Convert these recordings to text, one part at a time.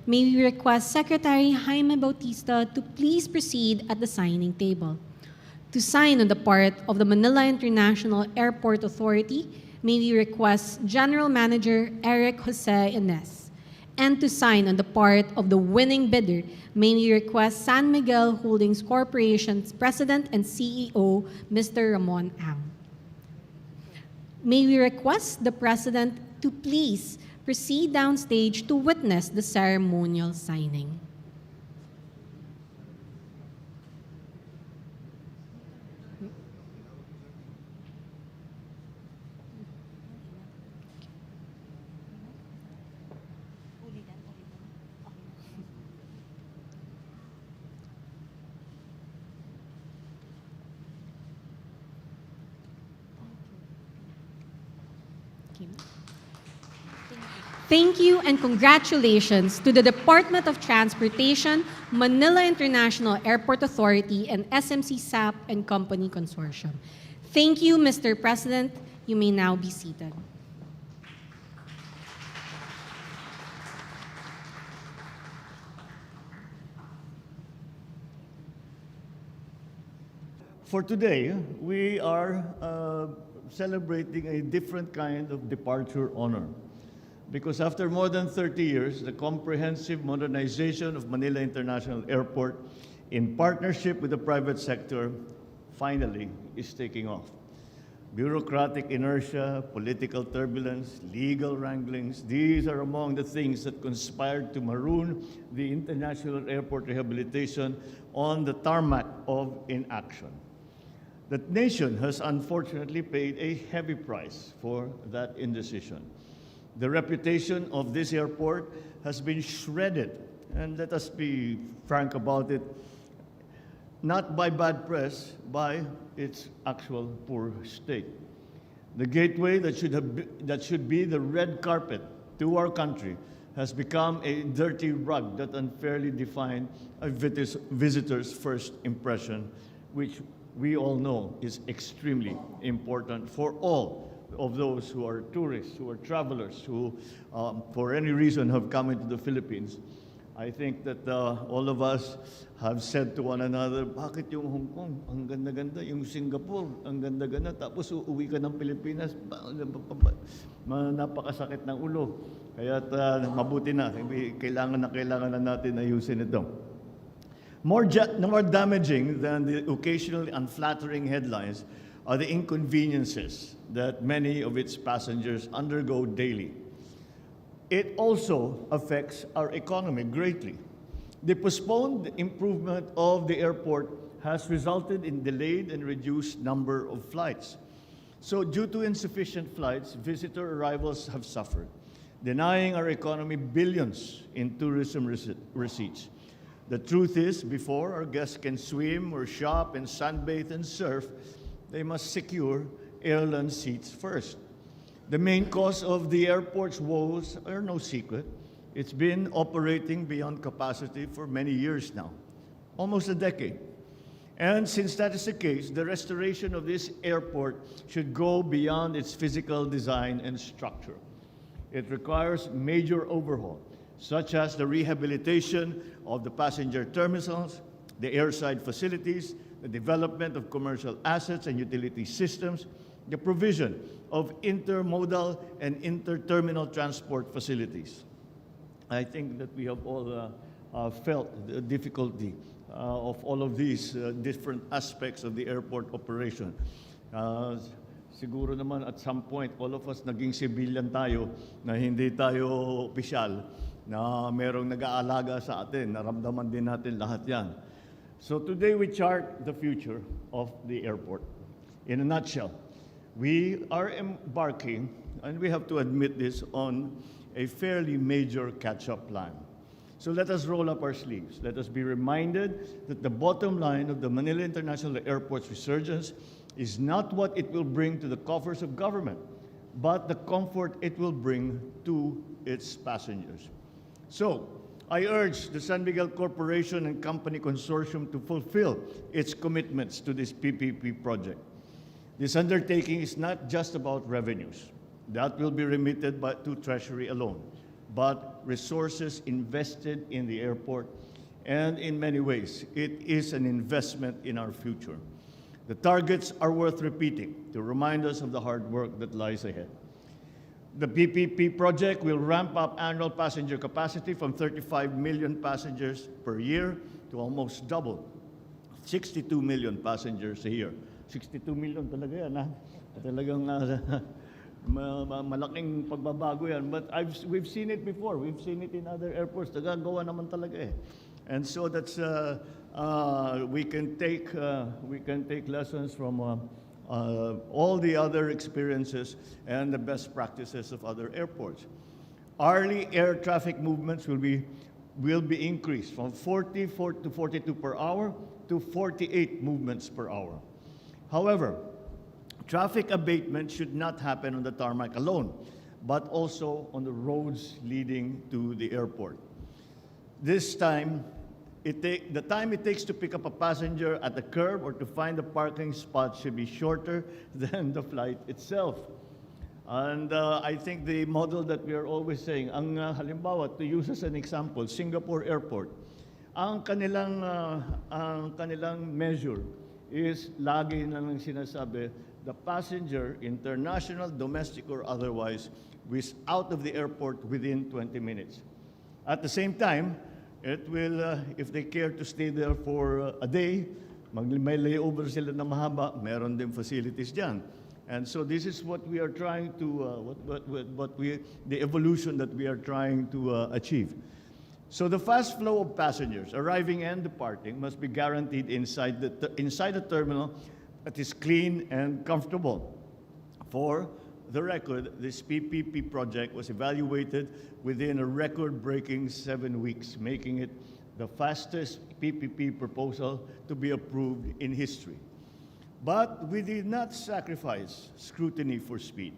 may we request Secretary Jaime Bautista to please proceed at the signing table. To sign on the part of the Manila International Airport Authority, may we request General Manager Eric Jose Ines. And to sign on the part of the winning bidder, may we request San Miguel Holdings Corporation's President and CEO, Mr. Ramon Ang. May we request the President to please proceed downstage to witness the ceremonial signing. Thank you and congratulations to the Department of Transportation, Manila International Airport Authority, and SMC SAP and Company Consortium. Thank you, Mr. President. You may now be seated. For today, we are celebrating a different kind of departure honor. Because after more than 30 years, the comprehensive modernization of Manila International Airport, in partnership with the private sector, finally is taking off. Bureaucratic inertia, political turbulence, legal wranglings, these are among the things that conspired to maroon the International Airport rehabilitation on the tarmac of inaction. The nation has unfortunately paid a heavy price for that indecision. The reputation of this airport has been shredded, and let us be frank about it, not by bad press, by its actual poor state. The gateway that should be the red carpet to our country has become a dirty rug that unfairly defined a visitor's first impression, which we all know is extremely important for all of those who are tourists, who are travelers, who for any reason have come into the Philippines. I think that all of us have said to one another, bakit yung Hong Kong, ang ganda-ganda, yung Singapore, ang ganda-ganda, tapos uuwi ka ng Pilipinas, napakasakit ng ulo. Kaya't mabuti na, kailangan na natin ayusin ito. More damaging than the occasionally unflattering headlines are the inconveniences that many of its passengers undergo daily. It also affects our economy greatly. The postponed improvement of the airport has resulted in delayed and reduced number of flights. So due to insufficient flights, visitor arrivals have suffered, denying our economy billions in tourism receipts. The truth is, before our guests can swim or shop and sunbathe and surf, they must secure airline seats first. The main cause of the airport's woes are no secret. It's been operating beyond capacity for many years now, almost a decade. And since that is the case, the restoration of this airport should go beyond its physical design and structure. It requires major overhaul, such as the rehabilitation of the passenger terminals, the airside facilities, the development of commercial assets and utility systems, the provision of intermodal and interterminal transport facilities. I think that we have all felt the difficulty of all of these different aspects of the airport operation. Siguro naman at some point, all of us naging civilian tayo na hindi tayo opisyal, na merong nag-aalaga sa atin, naramdaman din natin lahat yan. So today we chart the future of the airport. In a nutshell, we are embarking, and we have to admit this, on a fairly major catch-up plan. So let us roll up our sleeves. Let us be reminded that the bottom line of the Manila International Airport's resurgence is not what it will bring to the coffers of government, but the comfort it will bring to its passengers. So, I urge the San Miguel Corporation and Company Consortium to fulfill its commitments to this PPP project. This undertaking is not just about revenues. That will be remitted to Treasury alone. but resources invested in the airport, and in many ways, it is an investment in our future. The targets are worth repeating to remind us of the hard work that lies ahead. The PPP project will ramp up annual passenger capacity from 35 million passengers per year to almost double, 62 million passengers a year. 62 million talaga yan, ha? Talagang malaking pagbabago yan. But we've seen it before. We've seen it in other airports. Nagagawa naman talaga eh. And so that's we can take lessons from all the other experiences and the best practices of other airports. Hourly air traffic movements will be increased from 44 to 42 per hour to 48 movements per hour. However, traffic abatement should not happen on the tarmac alone, but also on the roads leading to the airport. This time, the time it takes to pick up a passenger at the curb or to find a parking spot should be shorter than the flight itself. And I think the model that we are always saying, halimbawa, to use as an example, Singapore Airport, ang kanilang measure is lagi nang sinasabi, the passenger, international, domestic, or otherwise, is out of the airport within 20 minutes. At the same time, it will, if they care to stay there for a day, may layover sila na mahaba, meron din facilities dyan. And so this is what we are trying to, the evolution that we are trying to achieve. So the fast flow of passengers arriving and departing must be guaranteed inside the terminal that is clean and comfortable. For the record, this PPP project was evaluated within a record-breaking 7 weeks, making it the fastest PPP proposal to be approved in history. But we did not sacrifice scrutiny for speed.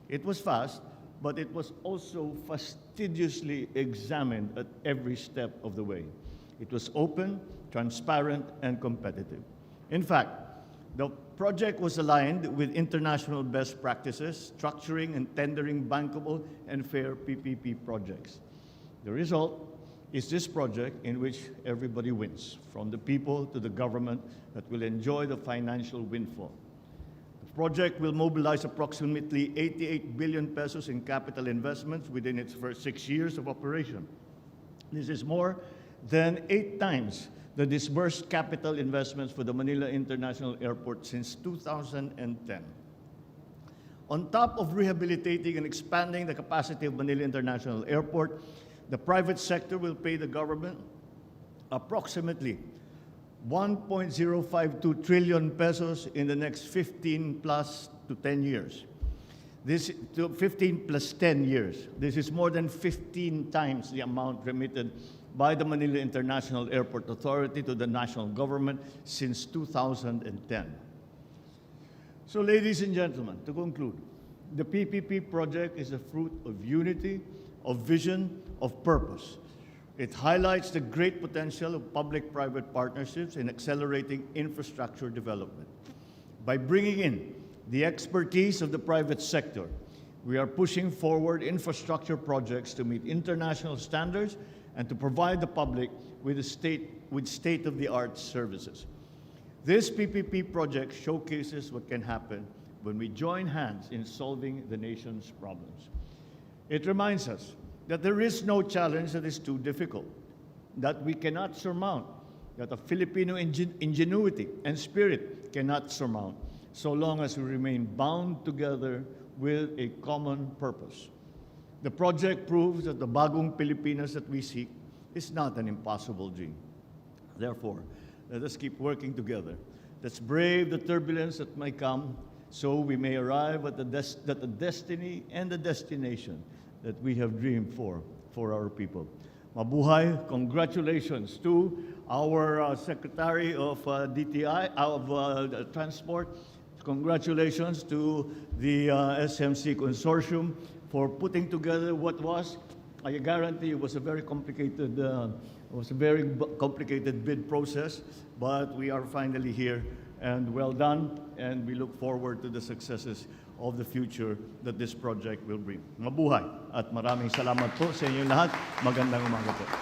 It was fast, but it was also fastidiously examined at every step of the way. It was open, transparent, and competitive. In fact, the project was aligned with international best practices, structuring and tendering bankable and fair PPP projects. The result is this project in which everybody wins, from the people to the government that will enjoy the financial windfall. The project will mobilize approximately 88 billion pesos in capital investments within its first 6 years of operation. This is more than 8 times the disbursed capital investments for the Manila International Airport since 2010. On top of rehabilitating and expanding the capacity of Manila International Airport, the private sector will pay the government approximately 1.052 trillion pesos in the next 15 plus to 10 years. This to 15 plus 10 years. This is more than 15 times the amount remitted by the Manila International Airport Authority to the national government since 2010. So, ladies and gentlemen, to conclude, the PPP project is a fruit of unity, of vision, of purpose. It highlights the great potential of public-private partnerships in accelerating infrastructure development. By bringing in the expertise of the private sector, we are pushing forward infrastructure projects to meet international standards and to provide the public with state-of-the-art services. This PPP project showcases what can happen when we join hands in solving the nation's problems. It reminds us that there is no challenge that is too difficult, that we cannot surmount, that a Filipino ingenuity and spirit cannot surmount, so long as we remain bound together with a common purpose. The project proves that the bagong Pilipinas that we seek is not an impossible dream. Therefore, let us keep working together. Let's brave the turbulence that may come so we may arrive at the destiny and the destination that we have dreamed for our people. Mabuhay! Congratulations to our Secretary of DTI, of Transport. Congratulations to the SMC consortium for putting together what was, I guarantee it was a very complicated, bid process, but we are finally here, and well done, and we look forward to the successes of the future that this project will bring. Mabuhay at maraming salamat po sa inyong lahat. Magandang umaga po.